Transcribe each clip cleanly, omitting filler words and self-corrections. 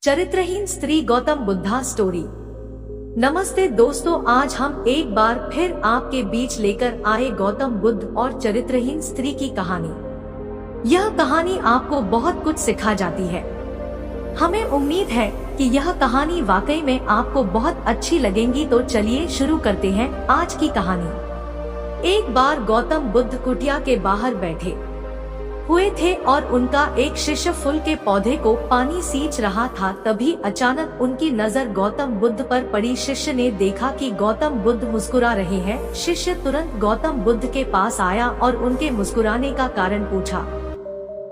चरित्रहीन स्त्री गौतम बुद्धा स्टोरी। नमस्ते दोस्तों, आज हम एक बार फिर आपके बीच लेकर आए गौतम बुद्ध और चरित्रहीन स्त्री की कहानी। यह कहानी आपको बहुत कुछ सिखा जाती है। हमें उम्मीद है कि यह कहानी वाकई में आपको बहुत अच्छी लगेगी। तो चलिए शुरू करते हैं आज की कहानी। एक बार गौतम बुद्ध कुटिया के बाहर बैठे हुए थे और उनका एक शिष्य फूल के पौधे को पानी सींच रहा था। तभी अचानक उनकी नजर गौतम बुद्ध पर पड़ी। शिष्य ने देखा कि गौतम बुद्ध मुस्कुरा रहे हैं। शिष्य तुरंत गौतम बुद्ध के पास आया और उनके मुस्कुराने का कारण पूछा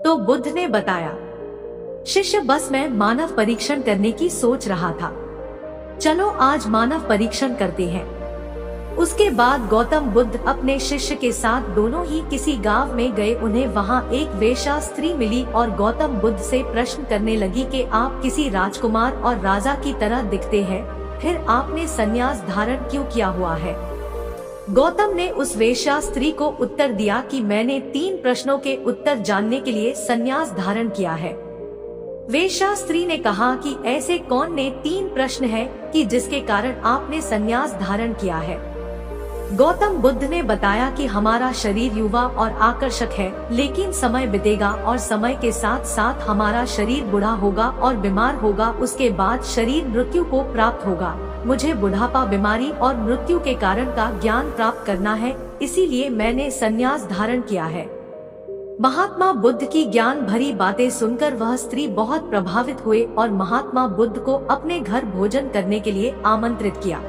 तो बुद्ध ने बताया, शिष्य बस मैं मानव परीक्षण करने की सोच रहा था, चलो आज मानव परीक्षण करते हैं। उसके बाद गौतम बुद्ध अपने शिष्य के साथ दोनों ही किसी गांव में गए। उन्हें वहां एक वेश्या स्त्री मिली और गौतम बुद्ध से प्रश्न करने लगी कि आप किसी राजकुमार और राजा की तरह दिखते हैं, फिर आपने संन्यास धारण क्यों किया हुआ है? गौतम ने उस वेश्या स्त्री को उत्तर दिया कि मैंने 3 प्रश्नों के उत्तर जानने के लिए संन्यास धारण किया है। वेश्या स्त्री ने कहा कि ऐसे कौन ने 3 प्रश्न है कि जिसके कारण आपने संन्यास धारण किया है? गौतम बुद्ध ने बताया कि हमारा शरीर युवा और आकर्षक है, लेकिन समय बीतेगा और समय के साथ साथ हमारा शरीर बूढ़ा होगा और बीमार होगा। उसके बाद शरीर मृत्यु को प्राप्त होगा। मुझे बुढ़ापा, बीमारी और मृत्यु के कारण का ज्ञान प्राप्त करना है, इसीलिए मैंने संन्यास धारण किया है। महात्मा बुद्ध की ज्ञान भरी बातें सुनकर वह स्त्री बहुत प्रभावित हुए और महात्मा बुद्ध को अपने घर भोजन करने के लिए आमंत्रित किया।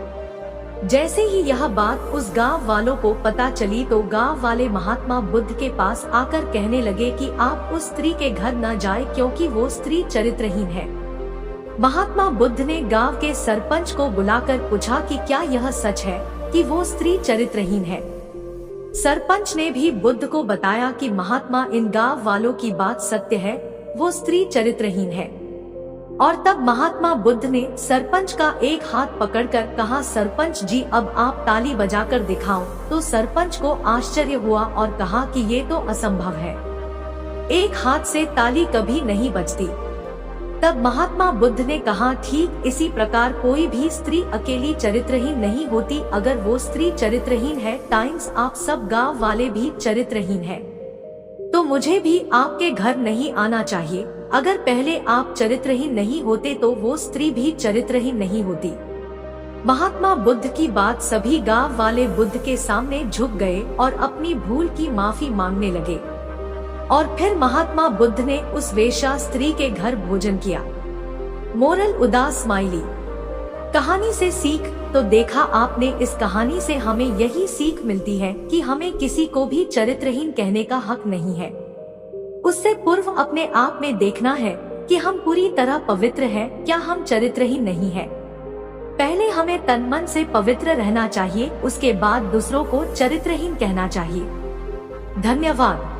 जैसे ही यह बात उस गांव वालों को पता चली तो गांव वाले महात्मा बुद्ध के पास आकर कहने लगे कि आप उस स्त्री के घर न जाएं, क्योंकि वो स्त्री चरित्रहीन है। महात्मा बुद्ध ने गांव के सरपंच को बुलाकर पूछा कि क्या यह सच है कि वो स्त्री चरित्रहीन है? सरपंच ने भी बुद्ध को बताया कि महात्मा, इन गांव वालों की बात सत्य है, वो स्त्री चरित्रहीन है। और तब महात्मा बुद्ध ने सरपंच का एक हाथ पकड़कर कहा, सरपंच जी अब आप ताली बजाकर दिखाओ। तो सरपंच को आश्चर्य हुआ और कहा कि ये तो असंभव है, एक हाथ से ताली कभी नहीं बजती। तब महात्मा बुद्ध ने कहा, ठीक इसी प्रकार कोई भी स्त्री अकेली चरित्रहीन नहीं होती। अगर वो स्त्री चरित्रहीन है, टाइम्स आप सब गांव वाले भी चरित्रहीन हैं, तो मुझे भी आपके घर नहीं आना चाहिए। अगर पहले आप चरित्रहीन नहीं होते तो वो स्त्री भी चरित्रहीन नहीं होती। महात्मा बुद्ध की बात सभी गांव वाले बुद्ध के सामने झुक गए और अपनी भूल की माफी मांगने लगे। और फिर महात्मा बुद्ध ने उस वेश्या स्त्री के घर भोजन किया। मोरल, उदास स्माइली। कहानी से सीख तो देखा आपने, इस कहानी से हमें यही सीख मिलती है कि हमें किसी को भी चरित्रहीन कहने का हक नहीं है। उससे पूर्व अपने आप में देखना है कि हम पूरी तरह पवित्र हैं, क्या हम चरित्रहीन नहीं हैं। पहले हमें तन मन से पवित्र रहना चाहिए, उसके बाद दूसरों को चरित्रहीन कहना चाहिए। धन्यवाद।